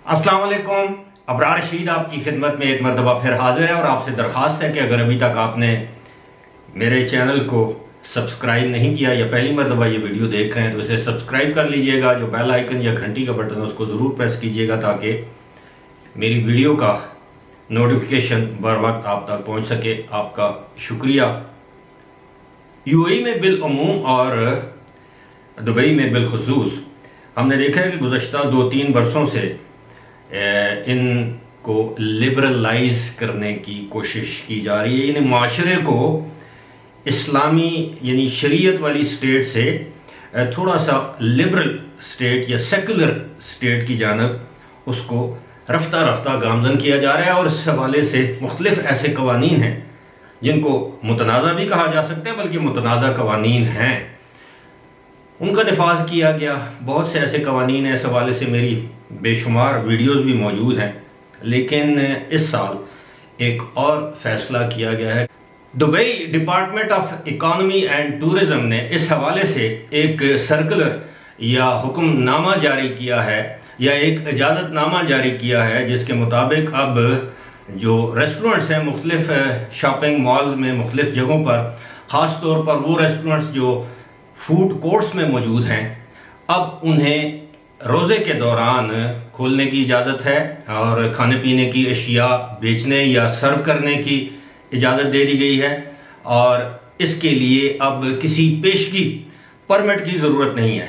السلام علیکم، ابرار رشید آپ کی خدمت میں ایک مرتبہ پھر حاضر ہے اور آپ سے درخواست ہے کہ اگر ابھی تک آپ نے میرے چینل کو سبسکرائب نہیں کیا یا پہلی مرتبہ یہ ویڈیو دیکھ رہے ہیں تو اسے سبسکرائب کر لیجئے گا، جو بیل آئیکن یا گھنٹی کا بٹن ہے اس کو ضرور پریس کیجئے گا تاکہ میری ویڈیو کا نوٹیفیکیشن بر وقت آپ تک پہنچ سکے۔ آپ کا شکریہ۔ یو اے میں بالعموم اور دبئی میں بالخصوص ہم نے دیکھا ہے کہ گزشتہ 2-3 برسوں سے ان کو لبرلائز کرنے کی کوشش کی جا رہی ہے، یعنی معاشرے کو اسلامی یعنی شریعت والی سٹیٹ سے تھوڑا سا لبرل سٹیٹ یا سیکولر سٹیٹ کی جانب اس کو رفتہ رفتہ گامزن کیا جا رہا ہے، اور اس حوالے سے مختلف ایسے قوانین ہیں جن کو متنازع بھی کہا جا سکتا ہے، بلکہ متنازع قوانین ہیں، ان کا نفاذ کیا گیا۔ بہت سے ایسے قوانین ہیں، اس حوالے سے میری بے شمار ویڈیوز بھی موجود ہیں، لیکن اس سال ایک اور فیصلہ کیا گیا ہے۔ Dubai department of economy and tourism نے اس حوالے سے ایک سرکولر یا حکم نامہ جاری کیا ہے یا ایک اجازت نامہ جاری کیا ہے، جس کے مطابق اب جو ریسٹورنٹس ہیں مختلف شاپنگ مالز میں مختلف جگہوں پر، خاص طور پر وہ ریسٹورنٹس جو فوڈ کورٹس میں موجود ہیں، اب انہیں روزے کے دوران کھولنے کی اجازت ہے اور کھانے پینے کی اشیاء بیچنے یا سرو کرنے کی اجازت دے دی گئی ہے، اور اس کے لیے اب کسی پیشگی پرمٹ کی ضرورت نہیں ہے۔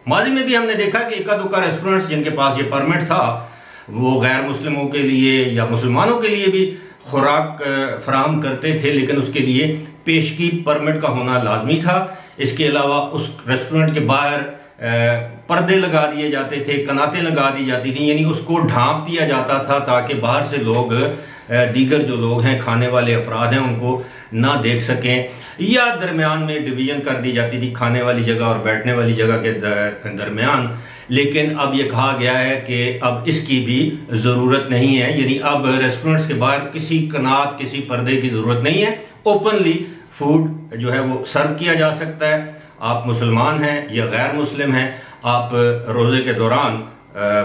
ماضی میں بھی ہم نے دیکھا کہ اکا دکا ریسٹورنٹس جن کے پاس یہ پرمٹ تھا وہ غیر مسلموں کے لیے یا مسلمانوں کے لیے بھی خوراک فراہم کرتے تھے، لیکن اس کے لیے پیشگی پرمٹ کا ہونا لازمی تھا۔ اس کے علاوہ اس ریسٹورنٹ کے باہر پردے لگا دیے جاتے تھے، کناتیں لگا دی جاتی تھیں، یعنی اس کو ڈھانپ دیا جاتا تھا تاکہ باہر سے لوگ دیگر جو لوگ ہیں کھانے والے افراد ہیں ان کو نہ دیکھ سکیں، یا درمیان میں ڈویژن کر دی جاتی تھی کھانے والی جگہ اور بیٹھنے والی جگہ کے درمیان۔ لیکن اب یہ کہا گیا ہے کہ اب اس کی بھی ضرورت نہیں ہے، یعنی اب ریسٹورنٹس کے باہر کسی کنات کسی پردے کی ضرورت نہیں ہے، اوپنلی فوڈ جو ہے وہ سرو کیا جا سکتا ہے۔ آپ مسلمان ہیں یا غیر مسلم ہیں، آپ روزے کے دوران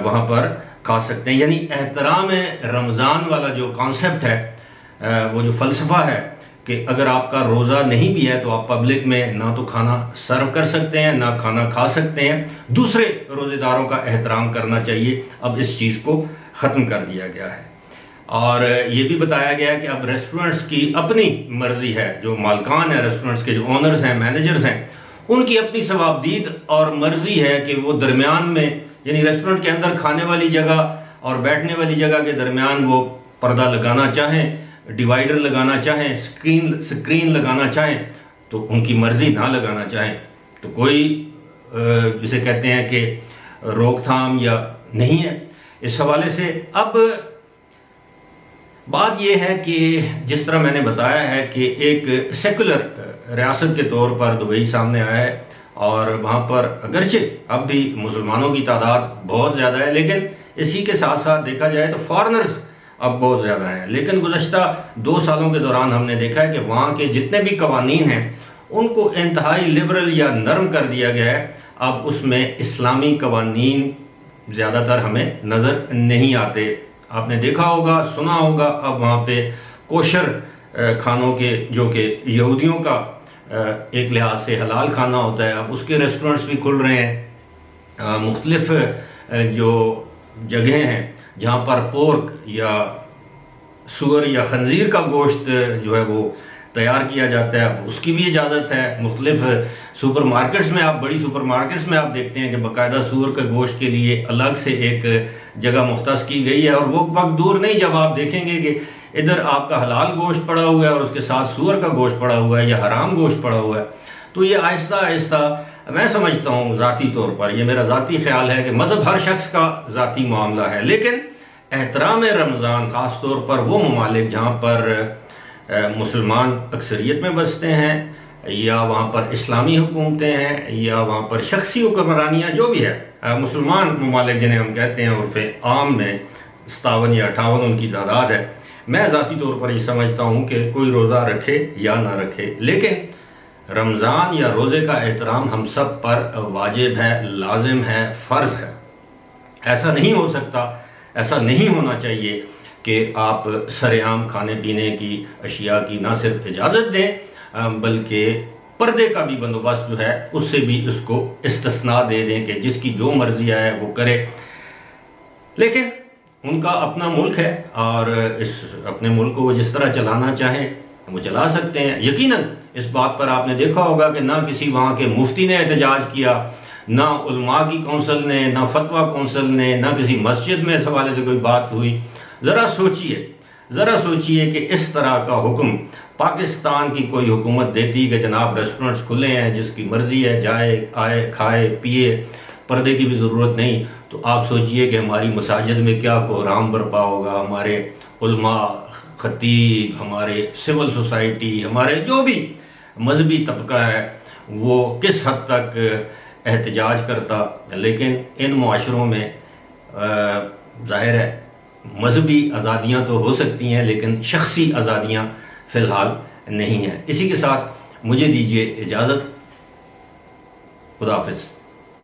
وہاں پر کھا سکتے ہیں، یعنی احترام رمضان والا جو کانسیپٹ ہے، وہ جو فلسفہ ہے کہ اگر آپ کا روزہ نہیں بھی ہے تو آپ پبلک میں نہ تو کھانا سرو کر سکتے ہیں نہ کھانا کھا سکتے ہیں، دوسرے روزے داروں کا احترام کرنا چاہیے۔ اب اس چیز کو ختم کر دیا گیا ہے، اور یہ بھی بتایا گیا کہ اب ریسٹورنٹس کی اپنی مرضی ہے، جو مالکان ہیں ریسٹورنٹس کے، جو اونرز ہیں، مینیجرز ہیں، ان کی اپنی ثوابدید اور مرضی ہے کہ وہ درمیان میں یعنی ریسٹورنٹ کے اندر کھانے والی جگہ اور بیٹھنے والی جگہ کے درمیان وہ پردہ لگانا چاہیں، ڈیوائیڈر لگانا چاہیں، سکرین لگانا چاہیں تو ان کی مرضی نہ لگانا چاہیں تو کوئی جسے کہتے ہیں کہ روک تھام یا نہیں ہے۔ اس حوالے سے اب بات یہ ہے کہ جس طرح میں نے بتایا ہے کہ ایک سیکولر ریاست کے طور پر دبئی سامنے آیا ہے، اور وہاں پر اگرچہ اب بھی مسلمانوں کی تعداد بہت زیادہ ہے، لیکن اسی کے ساتھ ساتھ دیکھا جائے تو فارنرز اب بہت زیادہ ہیں۔ لیکن گزشتہ 2 سالوں کے دوران ہم نے دیکھا ہے کہ وہاں کے جتنے بھی قوانین ہیں ان کو انتہائی لبرل یا نرم کر دیا گیا ہے۔ اب اس میں اسلامی قوانین زیادہ تر ہمیں نظر نہیں آتے۔ آپ نے دیکھا ہوگا، سنا ہوگا، اب وہاں پہ کوشر کھانوں کے جو کہ یہودیوں کا ایک لحاظ سے حلال کھانا ہوتا ہے، اب اس کے ریسٹورنٹس بھی کھل رہے ہیں۔ مختلف جو جگہیں ہیں جہاں پر پورک یا سور یا خنزیر کا گوشت جو ہے وہ تیار کیا جاتا ہے، اب اس کی بھی اجازت ہے۔ مختلف سپر مارکیٹس میں بڑی سپر مارکیٹس میں آپ دیکھتے ہیں کہ باقاعدہ سور کے گوشت کے لیے الگ سے ایک جگہ مختص کی گئی ہے، اور وہ وقت دور نہیں جب آپ دیکھیں گے کہ ادھر آپ کا حلال گوشت پڑا ہوا ہے اور اس کے ساتھ سور کا گوشت پڑا ہوا ہے یا حرام گوشت پڑا ہوا ہے۔ تو یہ آہستہ آہستہ میں سمجھتا ہوں ذاتی طور پر، یہ میرا ذاتی خیال ہے کہ مذہب ہر شخص کا ذاتی معاملہ ہے، لیکن احترام رمضان خاص طور پر وہ ممالک جہاں پر مسلمان اکثریت میں بستے ہیں، یا وہاں پر اسلامی حکومتیں ہیں، یا وہاں پر شخصی حکمرانیاں جو بھی ہے، مسلمان ممالک جنہیں ہم کہتے ہیں عرف عام میں 57 یا 58 ان کی تعداد ہے، میں ذاتی طور پر یہ سمجھتا ہوں کہ کوئی روزہ رکھے یا نہ رکھے، لیکن رمضان یا روزے کا احترام ہم سب پر واجب ہے، لازم ہے، فرض ہے۔ ایسا نہیں ہو سکتا ایسا نہیں ہونا چاہیے کہ آپ سرعام کھانے پینے کی اشیاء کی نہ صرف اجازت دیں بلکہ پردے کا بھی بندوبست جو ہے اس سے بھی اس کو استثناء دے دیں کہ جس کی جو مرضی آئے وہ کرے. لیکن ان کا اپنا ملک ہے اور اس اپنے ملک کو وہ جس طرح چلانا چاہیں وہ چلا سکتے ہیں. یقیناً اس بات پر آپ نے دیکھا ہوگا کہ نہ کسی وہاں کے مفتی نے احتجاج کیا، نہ علماء کی کونسل نے، نہ فتویٰ کونسل نے، نہ کسی مسجد میں اس حوالے سے کوئی بات ہوئی. ذرا سوچئے کہ اس طرح کا حکم پاکستان کی کوئی حکومت دیتی کہ جناب ریسٹورنٹس کھلے ہیں، جس کی مرضی ہے جائے آئے کھائے پیے، پردے کی بھی ضرورت نہیں، تو آپ سوچئے کہ ہماری مساجد میں کیا کوحرام برپا ہوگا. ہمارے علماء، خطیب، ہمارے سول سوسائٹی، ہمارے جو بھی مذہبی طبقہ ہے وہ کس حد تک احتجاج کرتا. لیکن ان معاشروں میں ظاہر ہے مذہبی آزادیاں تو ہو سکتی ہیں لیکن شخصی آزادیاں فی الحال نہیں ہیں. اسی کے ساتھ مجھے دیجیے اجازت. خدا حافظ.